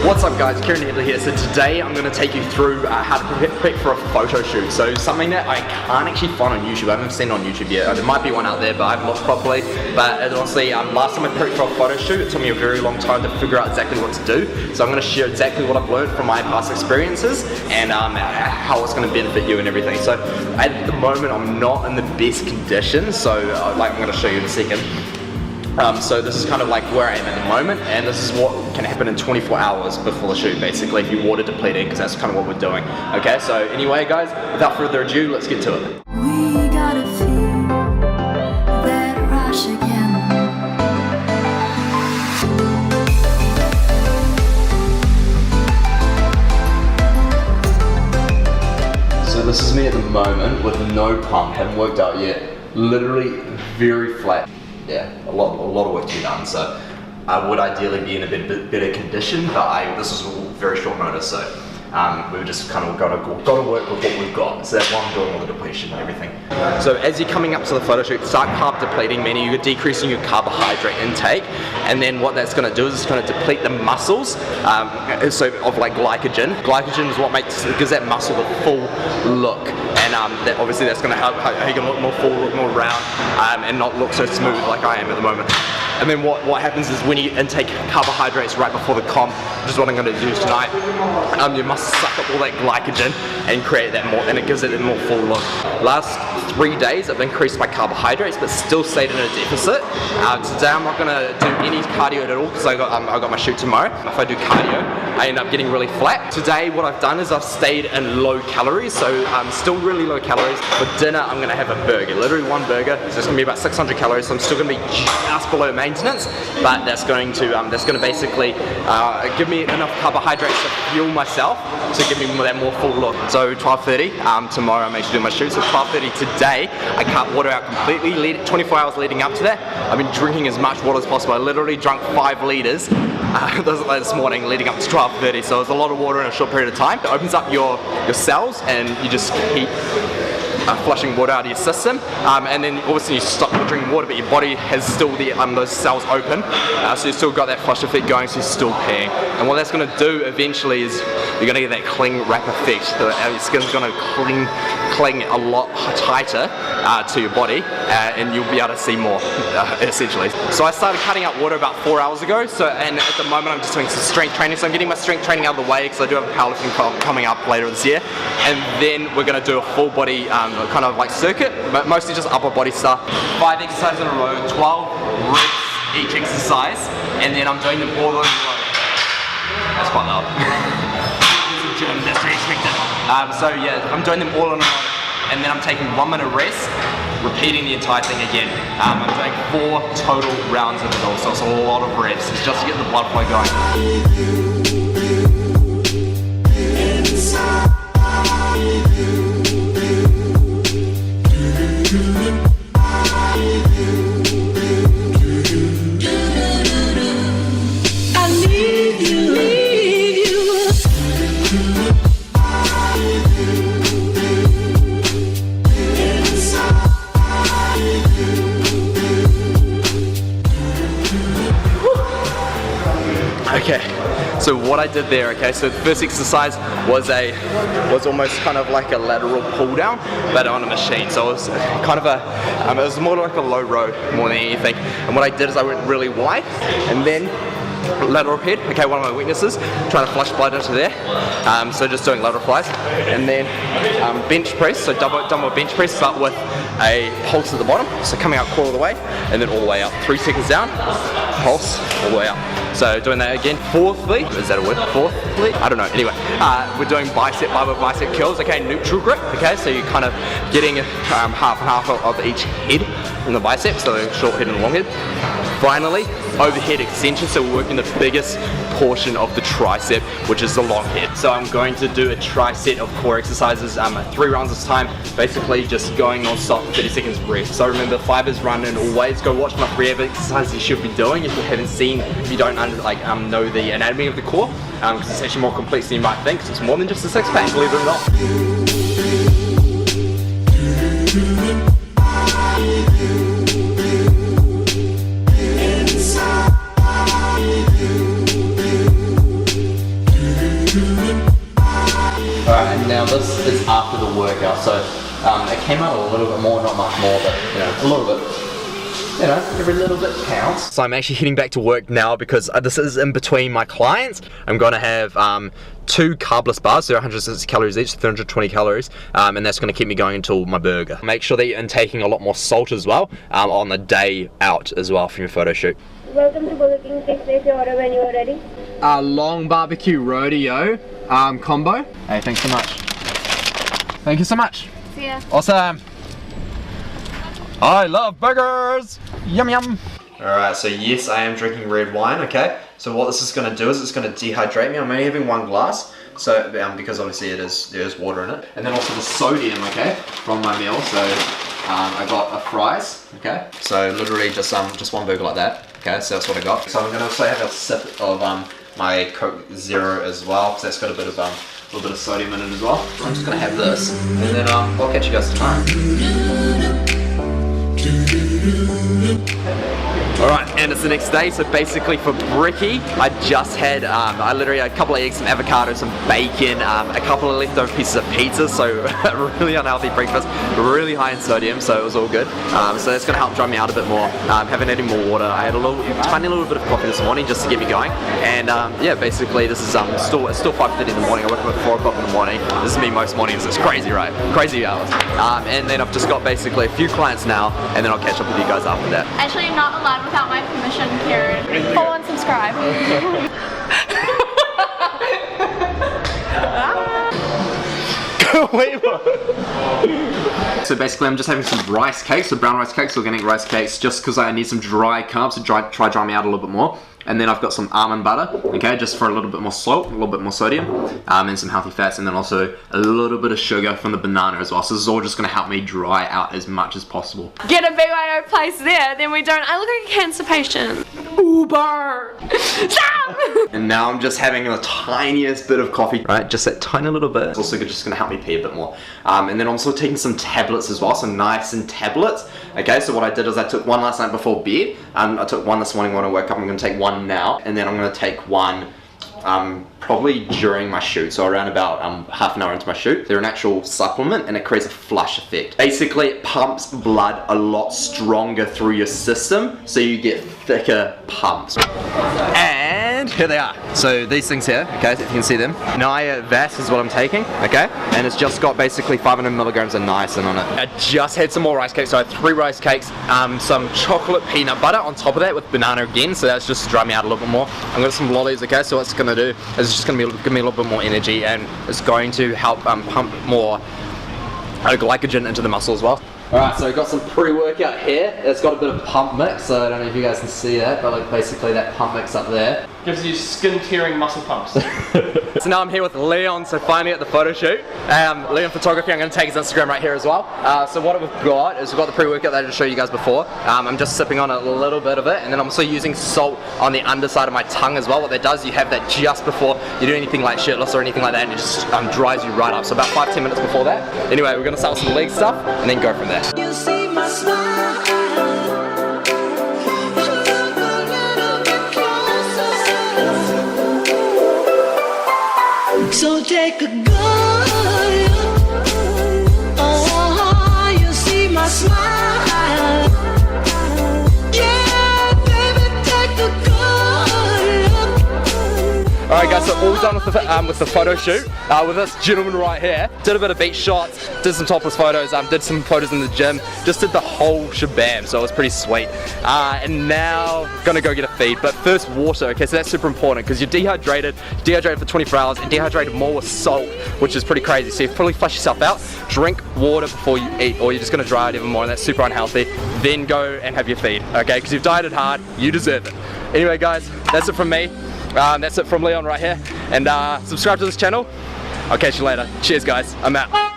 What's up guys, Kieran Hedley here. So today I'm going to take you through how to prep for a photo shoot. So something that I can't actually find on YouTube, I haven't seen it on YouTube yet. There might be one out there but I haven't looked properly. But honestly, last time I prepped for a photo shoot, it took me a very long time to figure out exactly what to do. So I'm going to share exactly what I've learned from my past experiences and how it's going to benefit you and everything. So at the moment I'm not in the best condition, so like I'm going to show you in a second. So this is kind of like where I am at the moment, and this is what can happen in 24 hours before the shoot, basically, if you water depleting, because that's kind of what we're doing. Okay, so anyway guys, without further ado, let's get to it. We gotta feel that rush again. So this is me at the moment with no pump, haven't worked out yet, literally very flat. Yeah, a lot of work to be done, so I would ideally be in a bit better condition, but this is all very short notice, so we've just kind of got to work with what we've got. So that's why I'm doing all the depletion and everything. So as you're coming up to the photo shoot, start carb depleting, meaning you're decreasing your carbohydrate intake, and then what that's going to do is it's going to deplete the muscles so of like glycogen. Glycogen is what gives that muscle the full look. And obviously that's going to help how you can look more full, look more round, and not look so smooth like I am at the moment. And then what happens is when you intake carbohydrates right before the comp, which is what I'm going to do tonight, you must suck up all that glycogen and create that more, and it gives it a more full look. Last 3 days I've increased my carbohydrates but still stayed in a deficit. Today I'm not going to do any cardio at all because I got my shoot tomorrow. If I do cardio, I end up getting really flat. Today what I've done is I've stayed in low calories, so still really low calories. For dinner I'm going to have a burger, literally one burger, so it's going to be about 600 calories, so I'm still going to be just below maintenance, but that's going to basically give me enough carbohydrates to fuel myself to give me that more full look. So 12:30 tomorrow I'm actually doing my shoot, so 12:30 today I cut water out completely. 24 hours leading up to that I've been drinking as much water as possible. I literally drank 5 litres this morning leading up to 12:30, so it's a lot of water in a short period of time. It opens up your cells and you just keep flushing water out of your system, and then obviously you stop drinking water, but your body has still those cells open, so you've still got that flush effect going, so you're still peeing. And what that's going to do eventually is you're going to get that cling wrap effect, so your skin's going to cling a lot tighter to your body, and you'll be able to see more, essentially. So I started cutting out water about 4 hours ago, and at the moment I'm just doing some strength training, so I'm getting my strength training out of the way because I do have a powerlifting comp coming up later this year, and then we're going to do a full body kind of like circuit, but mostly just upper body stuff. 5 exercises in a row, 12 reps each exercise, and then I'm doing them all in a row. That's quite loud. Gym, that's to be expected. So yeah, I'm doing them all in a row, and then I'm taking 1 minute rest, repeating the entire thing again. I'm doing 4 total rounds of it all, so it's a lot of reps. It's just to get the blood flow going. Okay, so what I did there, okay, so the first exercise was almost kind of like a lateral pull down, but on a machine. So it was kind of it was more like a low row more than anything. And what I did is I went really wide, and then lateral head, okay, one of my weaknesses, trying to flush blood into there, so just doing lateral flies, and then bench press, so dumbbell bench press, start with a pulse at the bottom, so coming out core all the way, and then all the way up, 3 seconds down, pulse, all the way up. So doing that again. Fourthly, is that a word? Fourthly? I don't know. Anyway, we're doing barbell bicep curls, okay, neutral grip, okay, so you're kind of getting half and half of each head in the bicep, so short head and long head. Finally, overhead extension, so we're working the biggest portion of the tricep, which is the long head. So I'm going to do a tricep of core exercises, 3 rounds this time, basically just going non-stop, 30 seconds rest. So remember, fibers run, and always go watch my rehab exercises you should be doing if you haven't seen, if you don't know the anatomy of the core, because it's actually more complex than you might think, because it's more than just a 6-pack, believe it or not. Now this is after the workout, so it came out a little bit more, not much more, but you know, a little bit. You know, every little bit counts. So I'm actually heading back to work now because this is in between my clients. I'm going to have 2 carbless bars, so 160 calories each, 320 calories, and that's going to keep me going until my burger. Make sure that you're intaking a lot more salt as well on the day out as well from your photo shoot. Welcome to Burger King. Please place your order when you are ready. Long barbecue rodeo combo. Hey, thanks so much. Thank you so much. See ya. Awesome. I love burgers. Yum yum. Alright, so yes, I am drinking red wine, okay? So what this is going to do is it's going to dehydrate me. I'm only having 1 glass, so because obviously there is water in it. And then also the sodium, okay, from my meal. So I got a fries, okay? So literally just 1 burger like that, okay? So that's what I got. So I'm going to also have a sip of my Coke Zero as well, because that's got a little bit of sodium in it as well. So I'm just going to have this, and then I'll catch you guys tomorrow. Alright, and it's the next day, so basically for brekkie, I just had, I literally had a couple of eggs, some avocado, some bacon, a couple of leftover pieces of pizza, so really unhealthy breakfast, really high in sodium, so it was all good. So that's going to help dry me out a bit more. Haven't had any more water. I had a tiny little bit of coffee this morning just to get me going, and yeah, basically this is it's still 5:30 in the morning. I wake up at 4 o'clock in the morning. This is me most mornings. It's crazy, right? Crazy hours. And then I've just got basically a few clients now, and then I'll catch up with you guys after that. Actually, you're not allowed without my permission, Kieran. Follow and subscribe. So basically I'm just having some rice cakes, so brown rice cakes, organic rice cakes, just because I need some dry carbs to dry me out a little bit more. And then I've got some almond butter, okay, just for a little bit more salt, a little bit more sodium, and some healthy fats, and then also a little bit of sugar from the banana as well. So this is all just going to help me dry out as much as possible. Get a BYO place there, then we don't. I look like a cancer patient. Uber! Stop! And now I'm just having the tiniest bit of coffee, right? Just that tiny little bit. It's also just going to help me pee a bit more. And then I'm also taking some tablets as well, some niacin tablets. Okay, so what I did is I took 1 last night before bed. I took 1 this morning when I woke up. I'm going to take 1 now, and then I'm going to take 1 probably during my shoot, so around about half an hour into my shoot. They're an actual supplement, and it creates a flush effect. Basically, it pumps blood a lot stronger through your system, so you get thicker pumps. And here they are. So these things here, okay, if you can see them. Niavas is what I'm taking, okay, and it's just got basically 500 milligrams of niacin on it. I just had some more rice cakes, so I had 3 rice cakes, some chocolate peanut butter on top of that with banana again, so that's just to dry me out a little bit more. I've got some lollies, okay, so what's gonna do is it's just gonna give me a little bit more energy, and it's going to help pump more glycogen into the muscle as well. Alright, so I've got some pre-workout here. It's got a bit of pump mix, so I don't know if you guys can see that, but like basically that pump mix up there. Gives you skin-tearing muscle pumps. So now I'm here with Leon, so finally at the photo shoot. Leon Photography, I'm going to take his Instagram right here as well. So what we've got is we've got the pre-workout that I just showed you guys before. I'm just sipping on a little bit of it, and then I'm also using salt on the underside of my tongue as well. What that does, you have that just before you do anything like shirtless or anything like that, and it just dries you right up. So about 5-10 minutes before that. Anyway, we're going to start with some leg stuff, and then go from there. You see my smile. Look a little bit closer. So take a good look. Oh, you see my smile. Yeah, baby, take a good look. Alright guys, so all done with the photo shoot with this gentleman right here. Did a bit of beach shots, did some topless photos, did some photos in the gym, just did the whole shabam, so it was pretty sweet. And now gonna go get a feed, but first water. Okay, so that's super important because you're dehydrated for 24 hours, and dehydrated more with salt, which is pretty crazy. So you fully flush yourself out, drink water before you eat, or you're just gonna dry out even more, and that's super unhealthy. Then go and have your feed, okay, because you've dieted hard, you deserve it. Anyway guys, that's it from me. That's it from Leon right here, and subscribe to this channel. I'll catch you later. Cheers guys, I'm out.